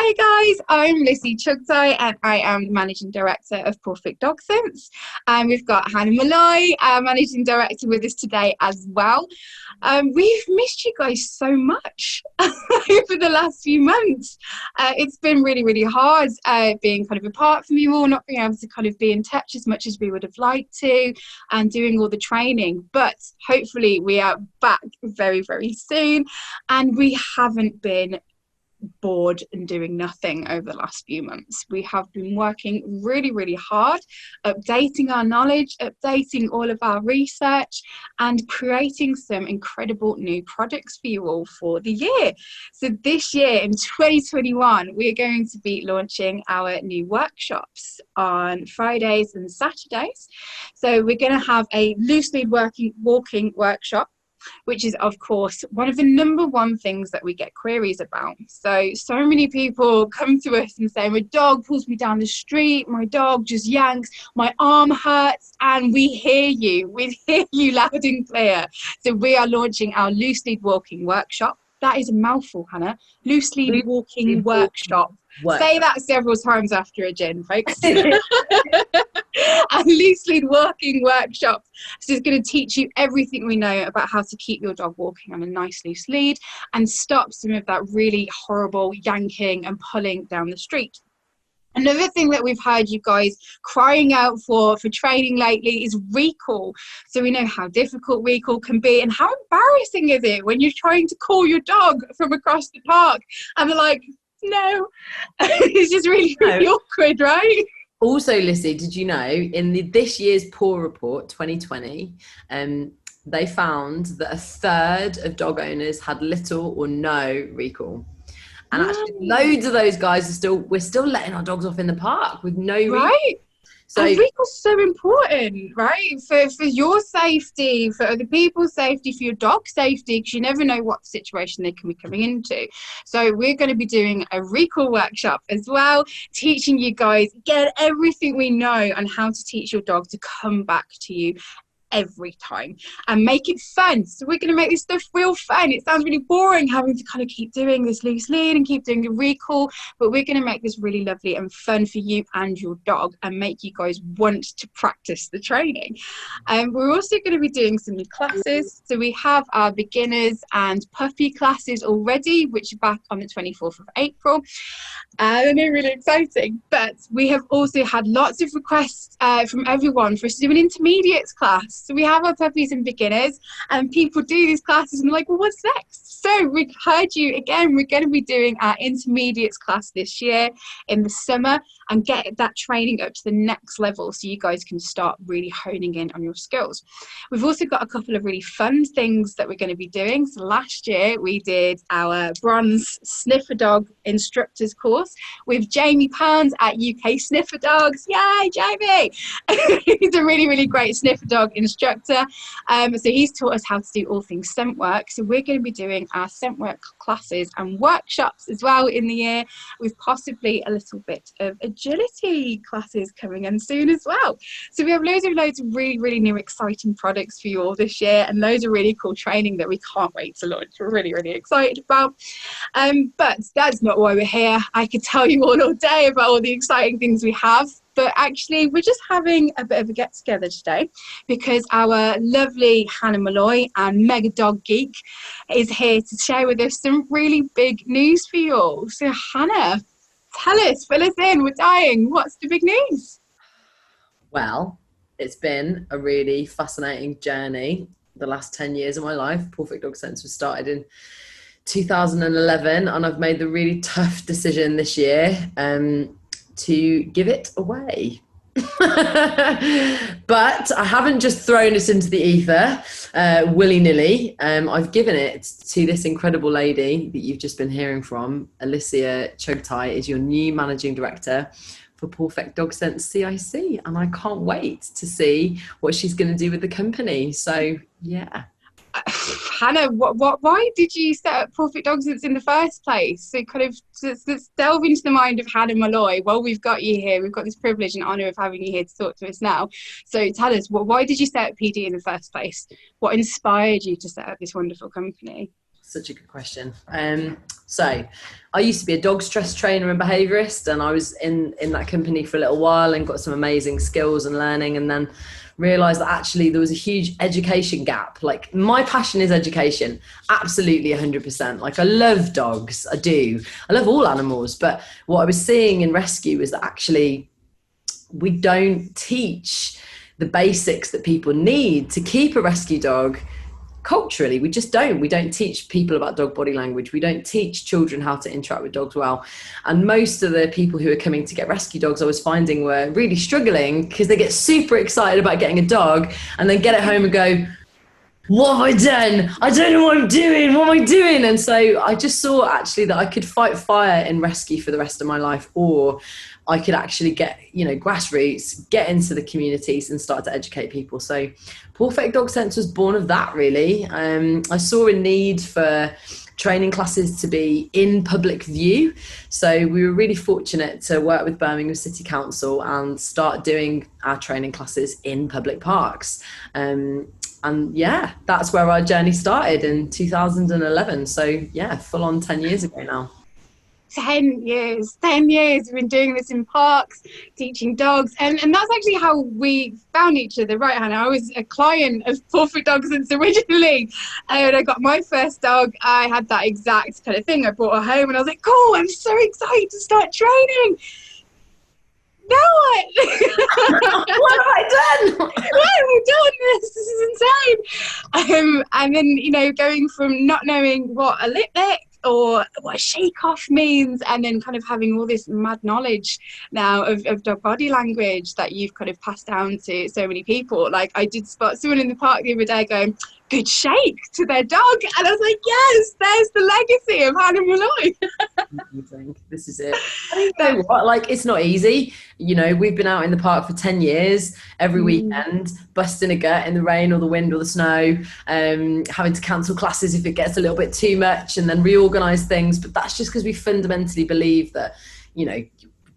Hi guys, I'm Lissy Chughtai and I am the Managing Director of Pawfect Dogsense. And we've got Hannah Molloy, our Managing Director, with us today as well. We've missed you guys so much over the last few months. It's been really, really hard being kind of apart from you all, not being able to kind of be in touch as much as we would have liked to, and doing all the training. But hopefully we are back very, very soon, and we haven't been bored and doing nothing over the last few months. We have been working really, really hard, updating our knowledge, updating all of our research, and creating some incredible new products for you all for the year. So this year in 2021, we are going to be launching our new workshops on Fridays and Saturdays. So we're going to have a loose lead walking workshop, which is of course one of the number one things that we get queries about. So many people come to us and say, my dog pulls me down the street, my dog just yanks, my arm hurts, and we hear you loud and clear. So we are launching our loose lead walking workshop. That is a mouthful, Hannah. Loose lead walking workshop. Say that several times after a gin, folks. A loose lead walking workshop. So it's going to teach you everything we know about how to keep your dog walking on a nice loose lead and stop some of that really horrible yanking and pulling down the street. Another thing that we've heard you guys crying out for training lately is recall. So we know how difficult recall can be, and how embarrassing is it when you're trying to call your dog from across the park and they're like, no. It's just really, really awkward, right? Also, Lissy, did you know in this year's PAW report 2020, they found that a third of dog owners had little or no recall. And actually loads of those guys we're still letting our dogs off in the park with no recall. Right. So recall's so important, right? For your safety, for other people's safety, for your dog's safety, because you never know what situation they can be coming into. So we're going to be doing a recall workshop as well, teaching you guys, get everything we know on how to teach your dog to come back to you every time and make it fun. So we're going to make this stuff real fun. It sounds really boring having to kind of keep doing this loose lead and keep doing the recall, but we're going to make this really lovely and fun for you and your dog and make you guys want to practice the training. We're also going to be doing some new classes. So we have our beginners and puppy classes already, which are back on the 24th of April. And they're really exciting. But we have also had lots of requests from everyone for us to do an intermediates class. So we have our puppies and beginners, and people do these classes and they're like, well, what's next? So we heard you again. We're going to be doing our intermediates class this year in the summer and get that training up to the next level so you guys can start really honing in on your skills. We've also got a couple of really fun things that we're going to be doing. So last year we did our bronze sniffer dog instructors course with Jamie Pounds at UK Sniffer Dogs. Yay, Jamie! He's a really, really great sniffer dog instructor. So he's taught us how to do all things scent work. So we're going to be doing our scent work classes and workshops as well in the year, with possibly a little bit of agility classes coming in soon as well. So we have loads of really, really new exciting products for you all this year, and loads of really cool training that we can't wait to launch. We're really, really excited about. But that's not why we're here. I could tell you all day about all the exciting things we have. But actually, we're just having a bit of a get-together today because our lovely Hannah Molloy and Mega Dog Geek is here to share with us some really big news for you all. So Hannah, tell us, fill us in, we're dying. What's the big news? Well, it's been a really fascinating journey the last 10 years of my life. Pawfect Dogsense was started in 2011, and I've made the really tough decision this year to give it away. But I haven't just thrown it into the ether willy-nilly. I've given it to this incredible lady that you've just been hearing from. Lissy Chughtai is your new managing director for Pawfect Dogsense CIC, and I can't wait to see what she's going to do with the company. So yeah. Hannah, why did you set up Pawfect Dogsense in the first place? So kind of let's delve into the mind of Hannah Molloy. Well, we've got you here. We've got this privilege and honour of having you here to talk to us now. So tell us, why did you set up PD in the first place? What inspired you to set up this wonderful company? Such a good question. So I used to be a dog stress trainer and behaviourist, and I was in that company for a little while and got some amazing skills and learning, and then realised that actually there was a huge education gap. Like, my passion is education, absolutely 100%. Like, I love dogs, I do. I love all animals, but what I was seeing in rescue is that actually we don't teach the basics that people need to keep a rescue dog. Culturally, we just don't. We don't teach people about dog body language. We don't teach children how to interact with dogs well. And most of the people who are coming to get rescue dogs, I was finding, were really struggling because they get super excited about getting a dog and then get it home and go, what have I done? I don't know what I'm doing. What am I doing? And so I just saw actually that I could fight fire in rescue for the rest of my life, or I could actually get, grassroots, get into the communities and start to educate people. So Pawfect Dogsense was born of that, really. I saw a need for training classes to be in public view. So we were really fortunate to work with Birmingham City Council and start doing our training classes in public parks. And yeah, that's where our journey started in 2011. So yeah, full on 10 years ago now. 10 years we've been doing this in parks, teaching dogs, and that's actually how we found each other, right, Hannah? I was a client of Pawfect Dogsense originally, and I got my first dog. I had that exact kind of thing. I brought her home and I was like, cool, I'm so excited to start training. Now what? What have I done? What have I done? This is insane. And then, going from not knowing what a lip lick or what a shake off means, and then kind of having all this mad knowledge now of dog body language that you've kind of passed down to so many people. Like, I did spot someone in the park the other day going, good shake, to their dog, and I was like, yes, there's the legacy of Hannah Molloy. This is it. You know what? Like, it's not easy. We've been out in the park for 10 years, every weekend, busting a gut in the rain or the wind or the snow, having to cancel classes if it gets a little bit too much, and then reorganize things. But that's just because we fundamentally believe that,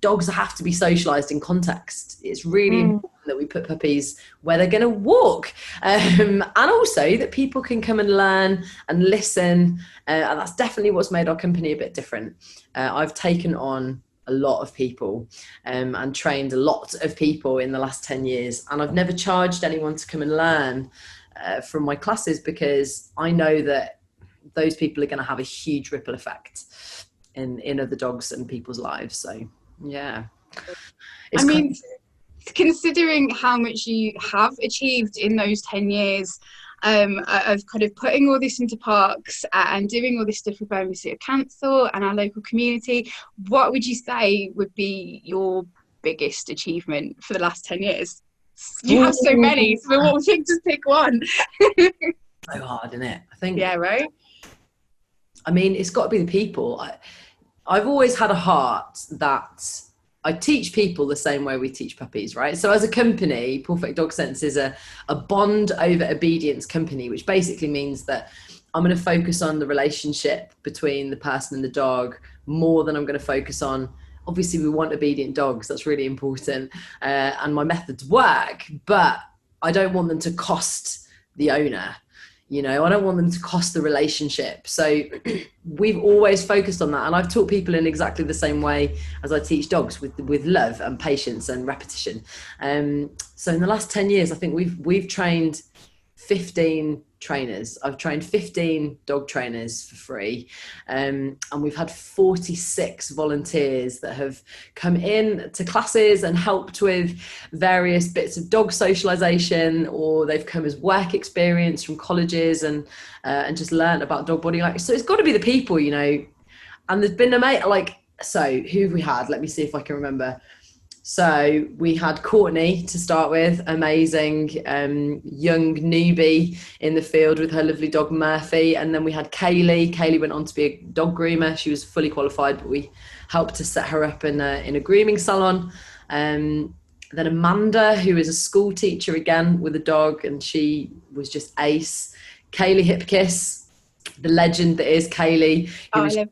dogs have to be socialized in context. It's really important that we put puppies where they're going to walk, and also that people can come and learn and listen, and that's definitely what's made our company a bit different. I've taken on a lot of people and trained a lot of people in the last 10 years, and I've never charged anyone to come and learn from my classes, because I know that those people are going to have a huge ripple effect in other dogs and people's lives. So yeah, considering how much you have achieved in those 10 years of kind of putting all this into parks and doing all this stuff with Birmingham City Council and our local community, what would you say would be your biggest achievement for the last 10 years? You have so many, so what would you just pick one? So hard, isn't it? I think. Yeah, right. I mean, it's got to be the people. I've always had a heart that I teach people the same way we teach puppies, right? So as a company, Pawfect Dogsense is a bond over obedience company, which basically means that I'm going to focus on the relationship between the person and the dog more than I'm going to focus on, obviously we want obedient dogs, that's really important, and my methods work, but I don't want them to cost the owner. I don't want them to cost the relationship. So we've always focused on that. And I've taught people in exactly the same way as I teach dogs, with love and patience and repetition. So in the last 10 years, I think we've trained 15 trainers. I've trained 15 dog trainers for free. And we've had 46 volunteers that have come in to classes and helped with various bits of dog socialization, or they've come as work experience from colleges and just learned about dog body language. So it's got to be the people, and there's been so who have we had? Let me see if I can remember. So we had Courtney to start with, amazing young newbie in the field with her lovely dog Murphy. And then we had Kaylee. Kaylee went on to be a dog groomer. She was fully qualified, but we helped to set her up in a grooming salon. Then Amanda, who is a school teacher again with a dog, and she was just ace. Kaylee Hipkiss, the legend that is Kaylee, who was a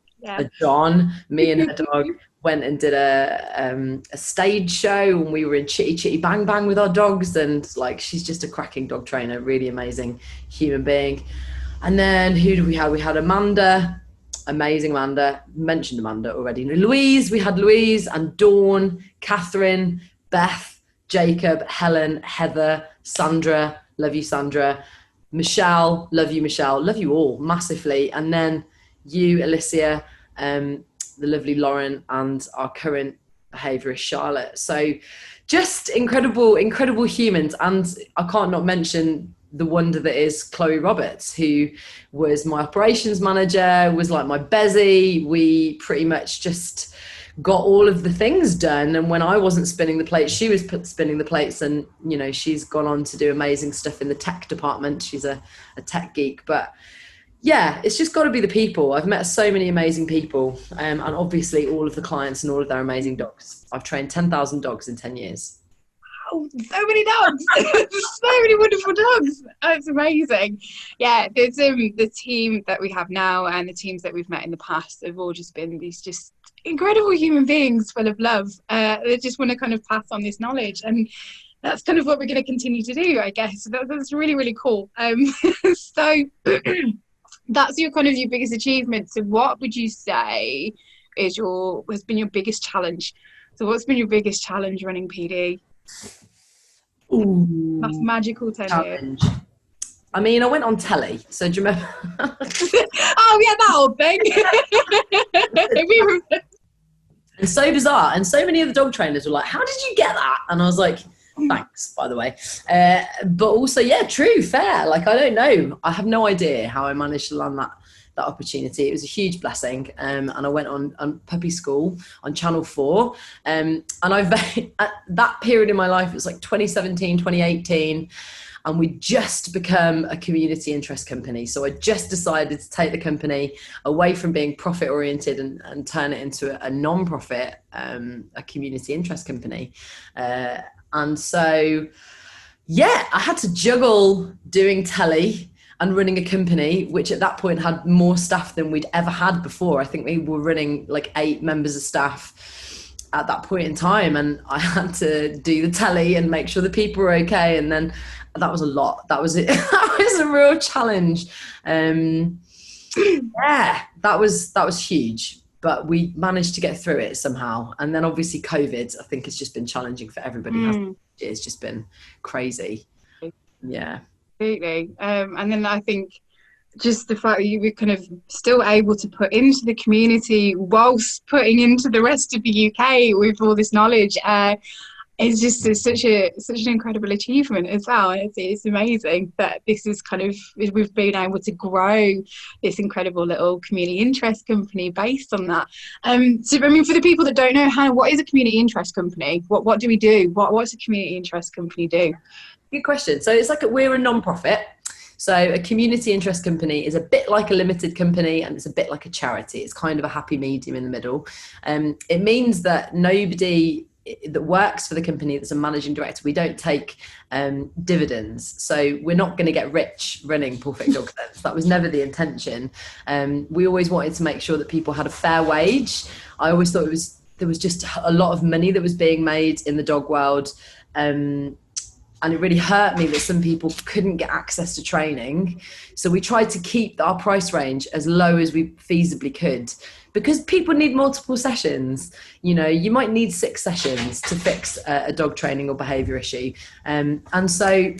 John, me and her dog. Went and did a stage show, and we were in Chitty Chitty Bang Bang with our dogs, and she's just a cracking dog trainer, really amazing human being. And then who do we have? We had Amanda, amazing Amanda, mentioned Amanda already. Louise, we had Louise and Dawn, Catherine, Beth, Jacob, Helen, Heather, Sandra, love you, Sandra, Michelle, love you all massively. And then you, Alicia, the lovely Lauren, and our current behaviourist, Charlotte. So just incredible humans. And I can't not mention the wonder that is Chloe Roberts, who was my operations manager, was like my Bezzy. We pretty much just got all of the things done. And when I wasn't spinning the plates, she was spinning the plates. And, you know, she's gone on to do amazing stuff in the tech department. She's a tech geek. But yeah, it's just got to be the people. I've met so many amazing people, and obviously all of the clients and all of their amazing dogs. I've trained 10,000 dogs in 10 years. Oh, so many dogs. So many wonderful dogs. That's amazing. Yeah, there's the team that we have now and the teams that we've met in the past have all just been these just incredible human beings full of love. They just want to kind of pass on this knowledge, and that's kind of what we're going to continue to do, I guess. That's really, really cool. So that's your kind of your biggest achievement. So what would you say has been your biggest challenge? So what's been your biggest challenge running PD? Ooh, that's magical 10 challenge. Years. I mean, I went on telly, so do you remember? Oh yeah, that old thing. And so bizarre, and so many of the dog trainers were like, how did you get that? And I was like, thanks, by the way. But also, yeah, true, fair. Like, I don't know. I have no idea how I managed to land that opportunity. It was a huge blessing. And I went on puppy school on Channel 4. And at that period in my life, it was like 2017, 2018. And we just become a community interest company. So I just decided to take the company away from being profit oriented and turn it into a non-profit, a community interest company. And so, yeah, I had to juggle doing telly and running a company, which at that point had more staff than we'd ever had before. I think we were running like 8 members of staff at that point in time. And I had to do the telly and make sure the people were okay. And then that was a lot. That was it. That was a real challenge. Yeah, that was huge. But we managed to get through it somehow. And then obviously COVID, I think, has just been challenging for everybody. It's just been crazy. Yeah. Absolutely. And then I think just the fact that you were kind of still able to put into the community whilst putting into the rest of the UK with all this knowledge is just such an incredible achievement as well. It's amazing that this is kind of, we've been able to grow this incredible little community interest company based on that. So I mean, for the people that don't know, what is a community interest company? What do we do? What's a community interest company do? Good question. So it's like we're a non-profit. So a community interest company is a bit like a limited company, and it's a bit like a charity. It's kind of a happy medium in the middle. It means that nobody that works for the company that's a managing director, we don't take dividends. So we're not going to get rich running Pawfect Dogsense. That was never the intention. We always wanted to make sure that people had a fair wage. I always thought there was just a lot of money that was being made in the dog world. And it really hurt me that some people couldn't get access to training. So we tried to keep our price range as low as we feasibly could, because people need multiple sessions. You know, you might need 6 sessions to fix a dog training or behaviour issue. And so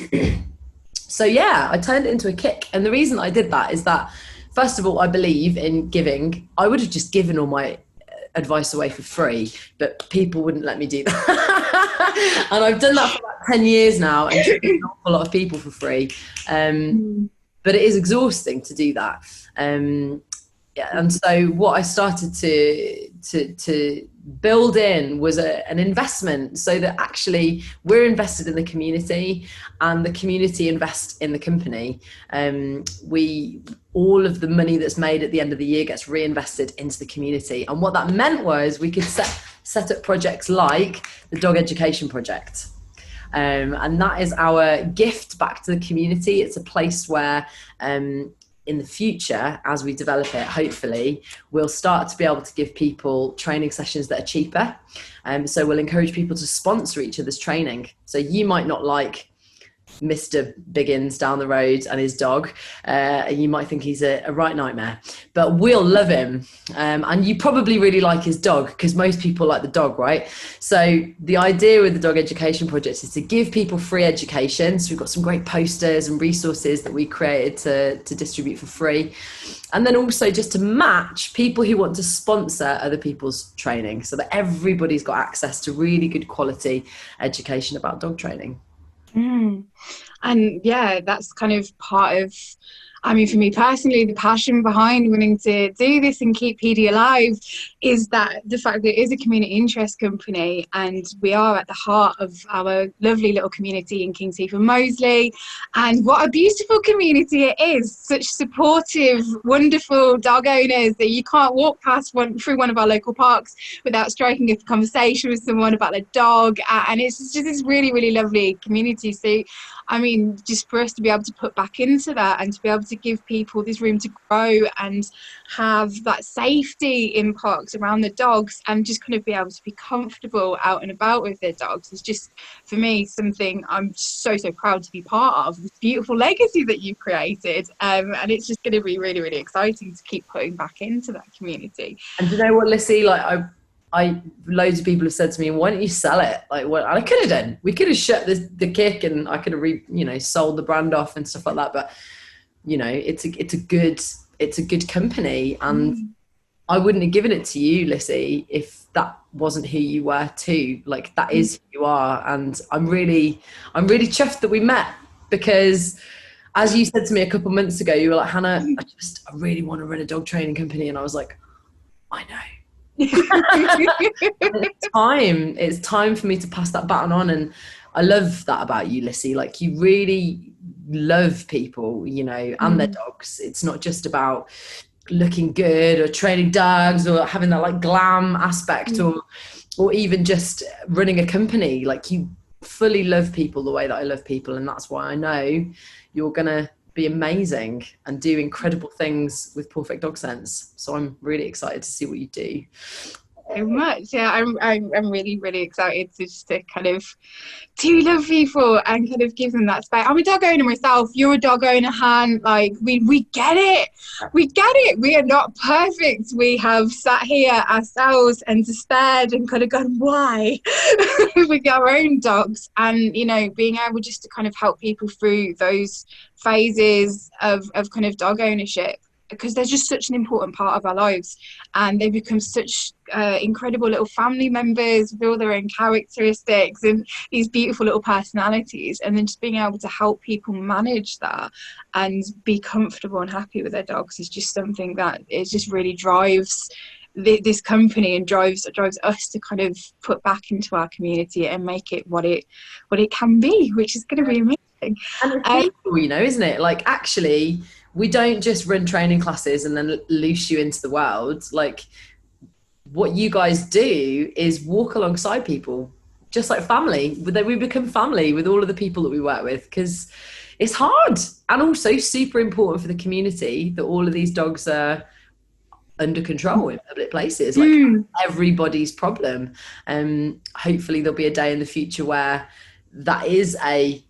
yeah, I turned it into a kick. And the reason I did that is that, first of all, I believe in giving. I would have just given all my advice away for free, but people wouldn't let me do that. And I've done that for about 10 years now and trained an awful lot of people for free. But it is exhausting to do that. Yeah, and so what I started to build in was an investment, so that actually we're invested in the community and the community invest in the company. All of the money that's made at the end of the year gets reinvested into the community. And what that meant was we could set up projects like the Dog Education Project. And that is our gift back to the community. It's a place where in the future, as we develop it, hopefully, we'll start to be able to give people training sessions that are cheaper. So we'll encourage people to sponsor each other's training. So you might not like Mr. Biggins down the road and his dog. You might think he's a right nightmare. but we'll love him. And you probably really like his dog, because most people like the dog, right? So the idea with the dog education project is to give people free education. So we've got some great posters and resources that we created to distribute for free. And then also just to match people who want to sponsor other people's training, so that everybody's got access to really good quality education about dog training. And yeah, that's kind of part of, I mean, for me personally, the passion behind wanting to do this and keep PD alive is that the fact that it is a community interest company, and we are at the heart of our lovely little community in King's Heath and Moseley. And what a beautiful community it is. Such supportive, wonderful dog owners that you can't walk past through one of our local parks without striking a conversation with someone about their dog. And it's just this really, really lovely community. So, I mean, just for us to be able to put back into that and to be able to give people this room to grow and have that safety in parks around the dogs and just kind of be able to be comfortable out and about with their dogs is just, for me, something I'm so proud to be part of, this beautiful legacy that you've created. And it's just going to be really, really exciting to keep putting back into that community. And do you know what, Lissy, like I loads of people have said to me, why don't you sell it? Like, what I could have done, we could have shut the kick and I could have sold the brand off and stuff like that. But it's a good company, and I wouldn't have given it to you, Lissy, if that wasn't who you were too. Like, that is who you are, and I'm really chuffed that we met, because as you said to me a couple of months ago, you were like, Hannah, I really want to run a dog training company, and I was like, I know. It's time for me to pass that baton on, and I love that about you, Lissy. Like, you really love people, and their dogs. It's not just about looking good or training dogs or having that like glam aspect or even just running a company. Like, you fully love people the way that I love people, and that's why I know you're gonna be amazing and do incredible things with Pawfect Dogsense. So I'm really excited to see what you do. So much, yeah. I'm really, really excited to kind of love people and kind of give them that space. I'm a dog owner myself. You're a dog owner, Han. Like, we get it. We get it. We are not perfect. We have sat here ourselves and despaired and kind of gone, why? With our own dogs, and being able just to kind of help people through those phases of kind of dog ownership, because they're just such an important part of our lives, and they become such incredible little family members with all their own characteristics and these beautiful little personalities. And then just being able to help people manage that and be comfortable and happy with their dogs is just something that it just really drives this company and drives us to kind of put back into our community and make it what it can be, which is going to be amazing. And it's cool, isn't it? Like, actually, we don't just run training classes and then loose you into the world. Like, what you guys do is walk alongside people, just like family. We become family with all of the people that we work with, because it's hard, and also super important for the community that all of these dogs are under control in public places. Like, everybody's problem. Hopefully there'll be a day in the future where that is a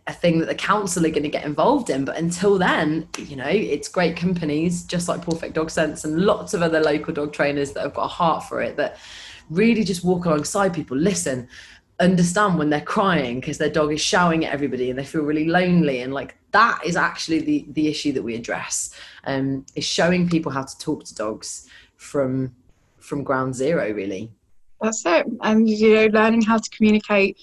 thing that the council are going to get involved in. But until then, it's great companies just like Pawfect Dogsense and lots of other local dog trainers that have got a heart for it, that really just walk alongside people, listen, understand when they're crying because their dog is shouting at everybody and they feel really lonely. And like, that is actually the issue that we address, is showing people how to talk to dogs from ground zero, really. That's it. And learning how to communicate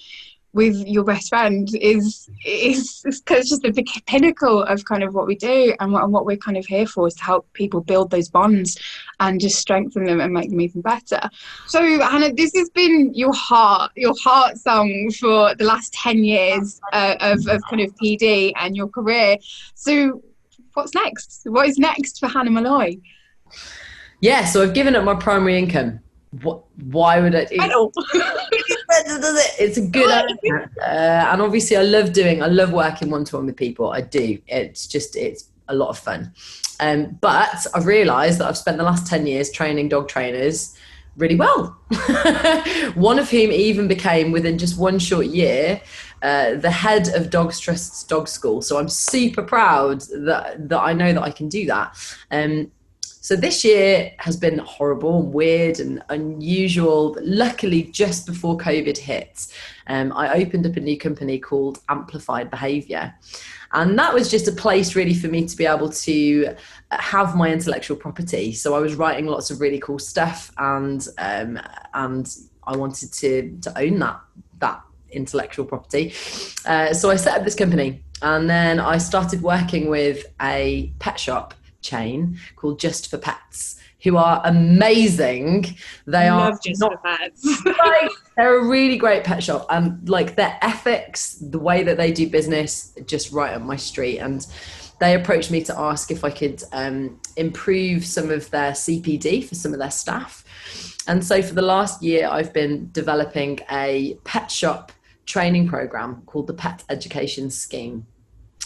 with your best friend is just the big pinnacle of kind of what we do, and what we're kind of here for is to help people build those bonds and just strengthen them and make them even better. So Hannah, this has been your heart song for the last 10 years of kind of PD and your career. So what's next? What is next for Hannah Molloy? Yeah, so I've given up my primary income. Why would I? It's a good idea. And obviously I love working one-to-one with people. I do. It's a lot of fun. But I've realised that I've spent the last 10 years training dog trainers really well. One of whom even became, within just one short year, the head of Dogs Trust's dog school. So I'm super proud that I know that I can do that. So this year has been horrible and weird and unusual, but luckily just before COVID hit, I opened up a new company called Amplified Behaviour. And that was just a place really for me to be able to have my intellectual property. So I was writing lots of really cool stuff, and I wanted to own that intellectual property. So I set up this company, and then I started working with a pet shop chain called Just for Pets, who are amazing. They are Just for Pets. Like, they're a really great pet shop, and like their ethics, the way that they do business, just right up my street. And they approached me to ask if I could improve some of their CPD for some of their staff. And so for the last year, I've been developing a pet shop training program called the Pet Education Scheme.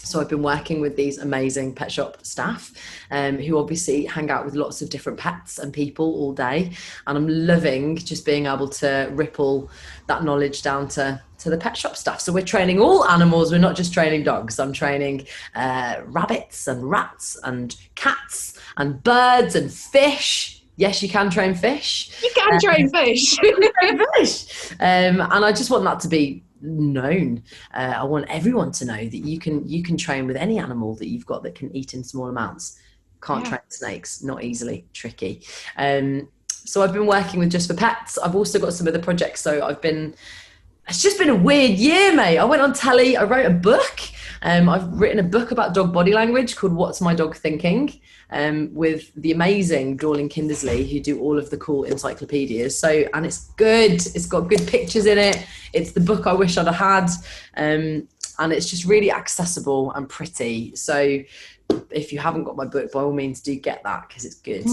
So I've been working with these amazing pet shop staff who obviously hang out with lots of different pets and people all day. And I'm loving just being able to ripple that knowledge down to the pet shop staff. So we're training all animals. We're not just training dogs. I'm training rabbits and rats and cats and birds and fish. Yes, you can train fish. You can train fish. And I just want that to be known. I want everyone to know that you can train with any animal that you've got that can eat in small amounts. Can't train snakes, not easily, tricky. So I've been working with Just for Pets. I've also got some other projects. So it's just been a weird year, mate. I went on telly, I wrote a book. I've written a book about dog body language called What's My Dog Thinking? With the amazing Dorling Kindersley, who do all of the cool encyclopedias. So, and it's good. It's got good pictures in it. It's the book I wish I'd have had. And it's just really accessible and pretty. So if you haven't got my book, by all means do get that, because it's good.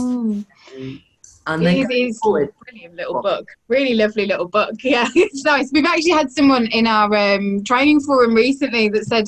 And then it is a brilliant little book, really lovely little book. Yeah, it's nice. We've actually had someone in our training forum recently that said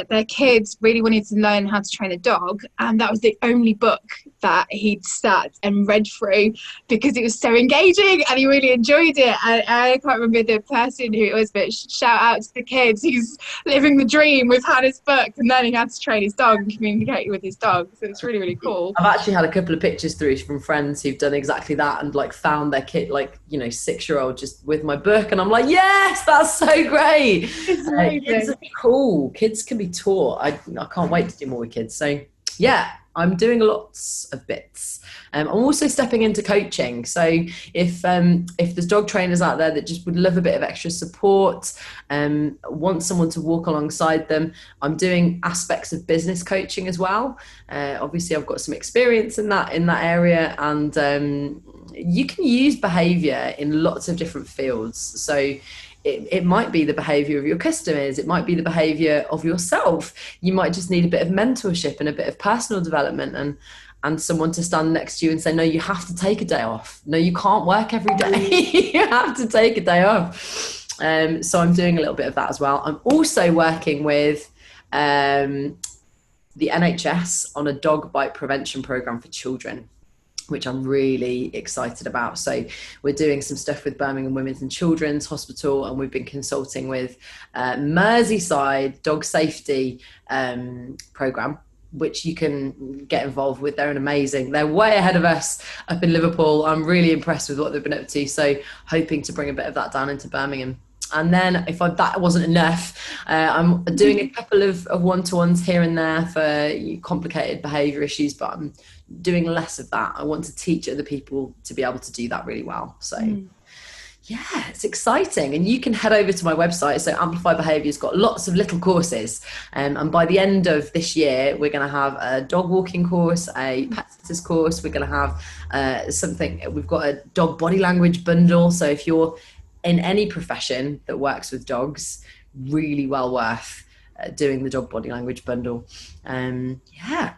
their kids really wanted to learn how to train a dog, and that was the only book that he'd sat and read through because it was so engaging and he really enjoyed it. I can't remember the person who it was, but shout out to the kids who's living the dream with Hannah's book and learning how to train his dog and communicate with his dog. So it's really, really cool. I've actually had a couple of pictures through from friends who've done exactly that and like found their kid, like, 6-year-old just with my book, and I'm like, yes, that's so great. It's amazing. Kids are cool. Kids can be taught. I can't wait to do more with kids. So yeah, I'm doing lots of bits. I'm also stepping into coaching. So if there's dog trainers out there that just would love a bit of extra support, want someone to walk alongside them, I'm doing aspects of business coaching as well. Obviously, I've got some experience in that area, and you can use behaviour in lots of different fields. So it might be the behaviour of your customers, it might be the behaviour of yourself. You might just need a bit of mentorship and a bit of personal development, and someone to stand next to you and say, no, you have to take a day off. No, you can't work every day. You have to take a day off. So I'm doing a little bit of that as well. I'm also working with the NHS on a dog bite prevention programme for children, which I'm really excited about. So we're doing some stuff with Birmingham Women's and Children's Hospital, and we've been consulting with Merseyside Dog Safety programme, which you can get involved with. They're amazing. They're way ahead of us up in Liverpool. I'm really impressed with what they've been up to. So hoping to bring a bit of that down into Birmingham. And then if that wasn't enough, I'm doing a couple of one-to-ones here and there for complicated behaviour issues, but I'm doing less of that. I want to teach other people to be able to do that really well. So yeah, it's exciting. And you can head over to my website. So Amplify Behaviour's got lots of little courses. And by the end of this year, we're going to have a dog walking course, a pet sitters course. We're going to have we've got a dog body language bundle. So if you're in any profession that works with dogs, really well worth doing the dog body language bundle. Yeah.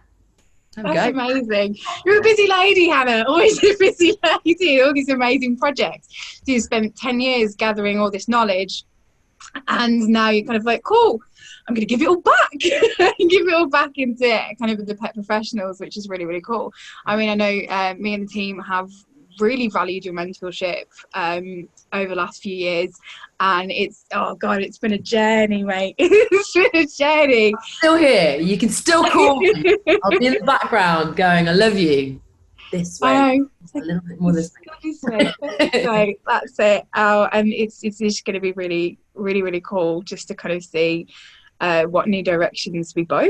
That's amazing. You're a busy lady, Hannah. Always a busy lady. All these amazing projects. So you spent 10 years gathering all this knowledge, and now you're kind of like, cool, I'm going to give it all back. Give it all back into kind of the pet professionals, which is really, really cool. I mean, I know me and the team have really valued your mentorship over the last few years, and it's been a journey, mate. It's been a journey. I'm still here. You can still call me. I'll be in the background going, I love you. This way. A little bit more this way. So that's it. And it's just going to be really, really, really cool just to kind of see what new directions we go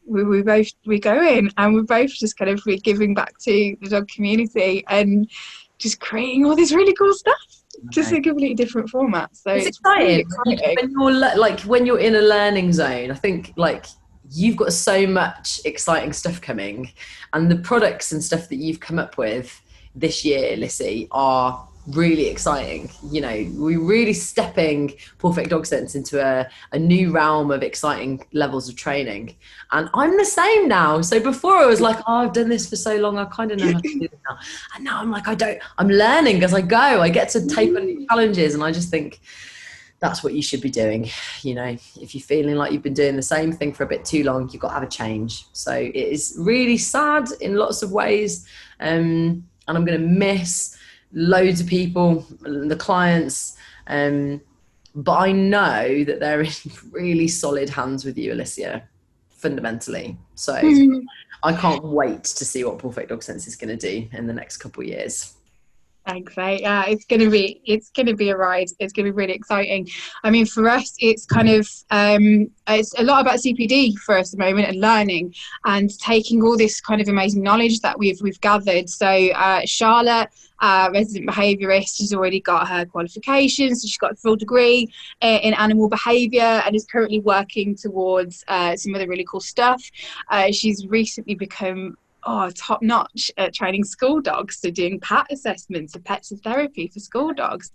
in, and we're both just kind of giving back to the dog community and just creating all this really cool stuff. Just a completely different format. So it's exciting. Really exciting. When you're in a learning zone, I think like you've got so much exciting stuff coming, and the products and stuff that you've come up with this year, Lissy, are really exciting. You know, we're really stepping Pawfect Dogsense into a new realm of exciting levels of training, and I'm the same now. So before I was like, oh, I've done this for so long, I kind of know how to do it now, and now I'm like, I'm learning as I go. I get to take on new challenges, and I just think that's what you should be doing. You know, if you're feeling like you've been doing the same thing for a bit too long, you've got to have a change. So it is really sad in lots of ways, and I'm going to miss loads of people, the clients, but I know that they're in really solid hands with you, Alicia, fundamentally. So I can't wait to see what Pawfect Dogsense is going to do in the next couple of years. Thanks, mate. Yeah, it's gonna be a ride. It's gonna be really exciting. I mean, for us, it's kind of it's a lot about CPD for us at the moment, and learning and taking all this kind of amazing knowledge that we've gathered. So Charlotte, resident behaviourist, has already got her qualifications. So she's got a full degree in animal behaviour and is currently working towards some other really cool stuff. She's recently become top-notch at training school dogs, so doing PAT assessments and pets and therapy for school dogs.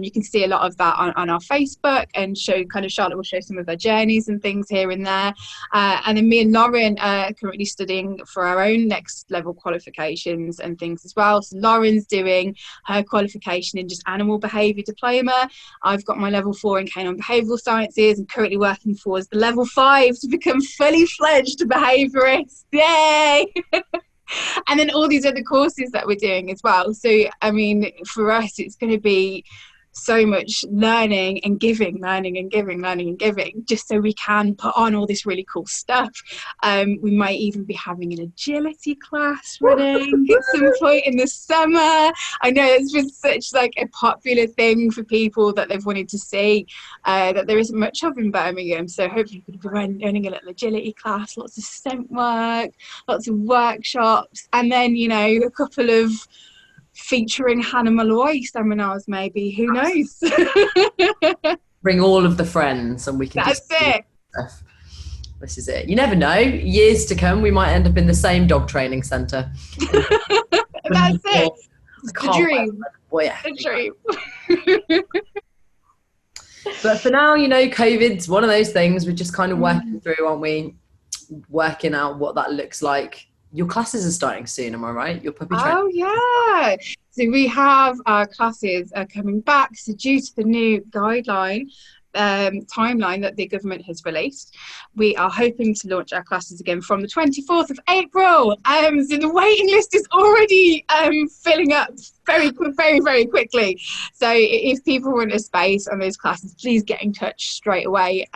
You can see a lot of that on our Facebook, and Charlotte will show some of their journeys and things here and there. And then me and Lauren are currently studying for our own next level qualifications and things as well. So Lauren's doing her qualification in just animal behaviour diploma. I've got my level 4 in canine behavioural sciences and currently working towards the level 5 to become fully fledged behaviourist. Yay! And then all these other courses that we're doing as well. So I mean, for us, it's going to be so much learning and giving, just so we can put on all this really cool stuff. We might even be having an agility class running at some point in the summer. I know it's been such like a popular thing for people that they've wanted to see, that there isn't much of in Birmingham. So hopefully we could be running a little agility class, lots of scent work, lots of workshops, and then, you know, a couple of featuring Hannah Molloy seminars, maybe. Who knows? Bring all of the friends and we can That's it. Stuff. This is it. You never know. Years to come, we might end up in the same dog training centre. That's it. The dream. Well, yeah. The dream. But for now, you know, COVID's one of those things we're just kind of working through, aren't we? Working out what that looks like. Your classes are starting soon, am I right? Your puppy training. Oh, yeah. So we have our classes coming back. So due to the new guideline timeline that the government has released, we are hoping to launch our classes again from the 24th of April. So the waiting list is already filling up very, very quickly. So if people want a space on those classes, please get in touch straight away,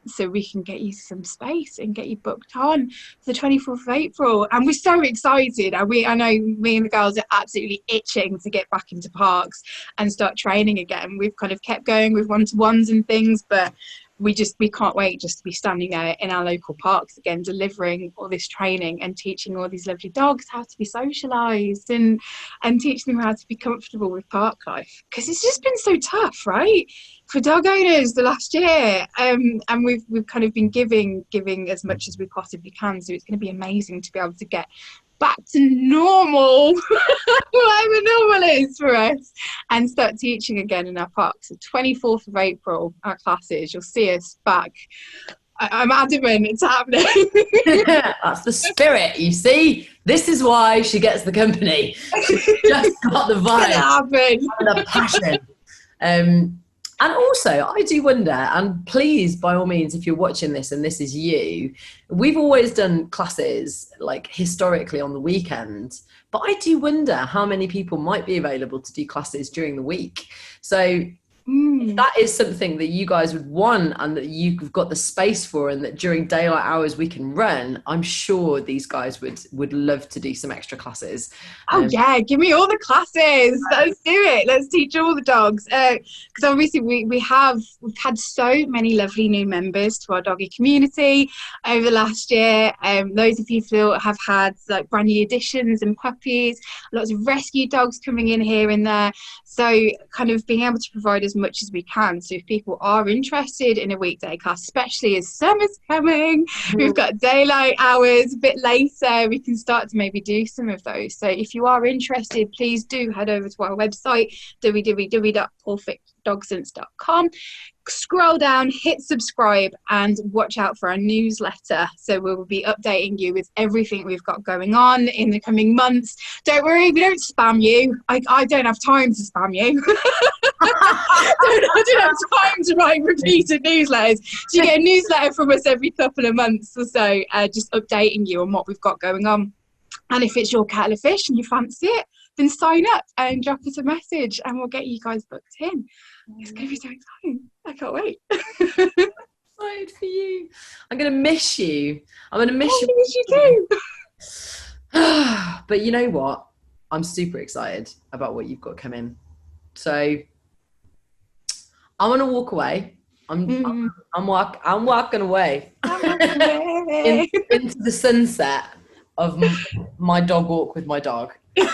so we can get you some space and get you booked on for the 24th of April. And we're so excited. I know me and the girls are absolutely itching to get back into parks and start training again. We've kind of kept going with one-to-ones and things, but we can't wait just to be standing there in our local parks again, delivering all this training and teaching all these lovely dogs how to be socialised and teaching them how to be comfortable with park life. Because it's just been so tough, right, for dog owners the last year. And we've kind of been giving as much as we possibly can. So it's going to be amazing to be able to get back to normal, whatever normal is for us, and start teaching again in our parks. So 24th of April, our classes, you'll see us back. I'm adamant it's happening. That's the spirit, you see? This is why she gets the company. She's just got the vibe and the passion. And also, I do wonder, and please, by all means, if you're watching this and this is you, we've always done classes like historically on the weekend, but I do wonder how many people might be available to do classes during the week. So if that is something that you guys would want and that you've got the space for, and that during daylight hours we can run, I'm sure these guys would love to do some extra classes. Oh yeah, give me all the classes. Let's do it. Let's teach all the dogs. Because obviously we've had so many lovely new members to our doggy community over the last year. Loads of people have had like brand new additions and puppies, lots of rescue dogs coming in here and there. So kind of being able to provide as much as we can. So if people are interested in a weekday class, especially as summer's coming, we've got daylight hours a bit later, we can start to maybe do some of those. So if you are interested, please do head over to our website, www.pawfectdogsense.com. Scroll down, hit subscribe, and watch out for our newsletter. So we will be updating you with everything we've got going on in the coming months. Don't worry, we don't spam you. I don't have time to spam you. I don't have time to write repeated newsletters. So you get a newsletter from us every couple of months or so, just updating you on what we've got going on. And if it's your kettle of fish and you fancy it, then sign up and drop us a message and we'll get you guys booked in. It's going to be so exciting. I can't wait. Excited for you. I'm going to miss you. I'm going to miss you. I miss you too. But you know what? I'm super excited about what you've got coming. So I'm going to walk away. I'm walking away into the sunset of my dog walk with my dog. And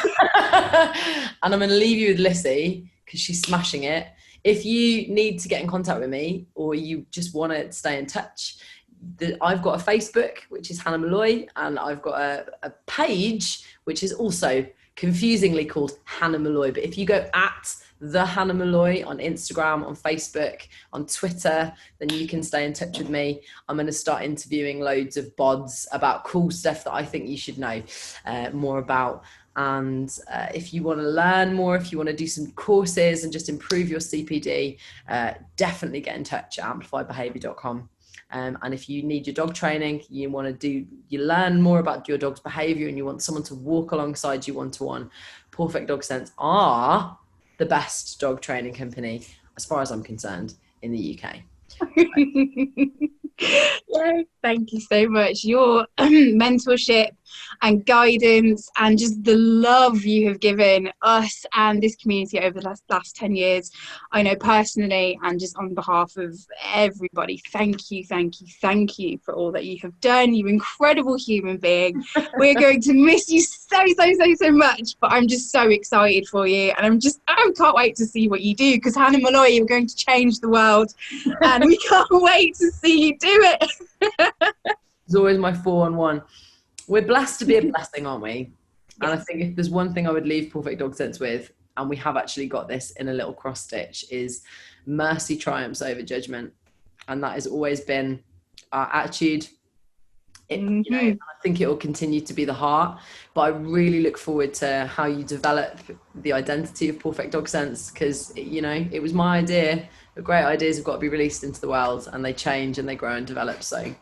I'm going to leave you with Lissy because she's smashing it. If you need to get in contact with me or you just want to stay in touch, I've got a Facebook, which is Hannah Molloy, and I've got a page, which is also confusingly called Hannah Molloy. But if you go at the Hannah Molloy on Instagram, on Facebook, on Twitter, then you can stay in touch with me. I'm going to start interviewing loads of bods about cool stuff that I think you should know more about. And if you want to learn more, if you want to do some courses and just improve your CPD, definitely get in touch at amplifiedbehaviour.com. And if you need your dog training, you learn more about your dog's behaviour and you want someone to walk alongside you one-to-one, Pawfect Dogsense are the best dog training company, as far as I'm concerned, in the UK. Yeah, thank you so much. Your mentorship and guidance and just the love you have given us and this community over the last 10 years, I know personally and just on behalf of everybody, thank you for all that you have done. You incredible human being. We're going to miss you so much, but I'm just so excited for you, and I can't wait to see what you do, because Hannah Molloy, you're going to change the world and we can't wait to see you do it. It's always my 4-on-1. We're blessed to be a blessing, aren't we? Yes. And I think if there's one thing I would leave Pawfect Dogsense with, and we have actually got this in a little cross stitch, is mercy triumphs over judgment. And that has always been our attitude. You know, I think it will continue to be the heart, but I really look forward to how you develop the identity of Pawfect Dogsense, because, you know, it was my idea. The great ideas have got to be released into the world, and they change and they grow and develop. So I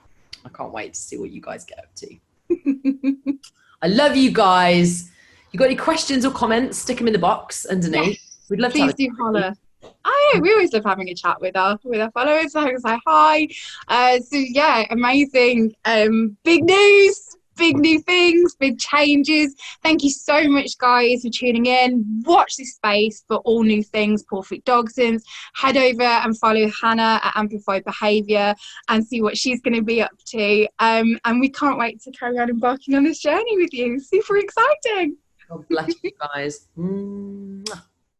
can't wait to see what you guys get up to. I love you guys. You got any questions or comments? Stick them in the box underneath. Yes, we'd love to. Please do holler. We always love having a chat with our followers. So I can say hi. So yeah, amazing. Big news. Big new things, big changes. Thank you so much, guys, for tuning in. Watch this space for all new things, Pawfect Dogsense. Head over and follow Hannah at Amplified Behaviour and see what she's going to be up to. And we can't wait to carry on embarking on this journey with you. Super exciting. God bless you guys.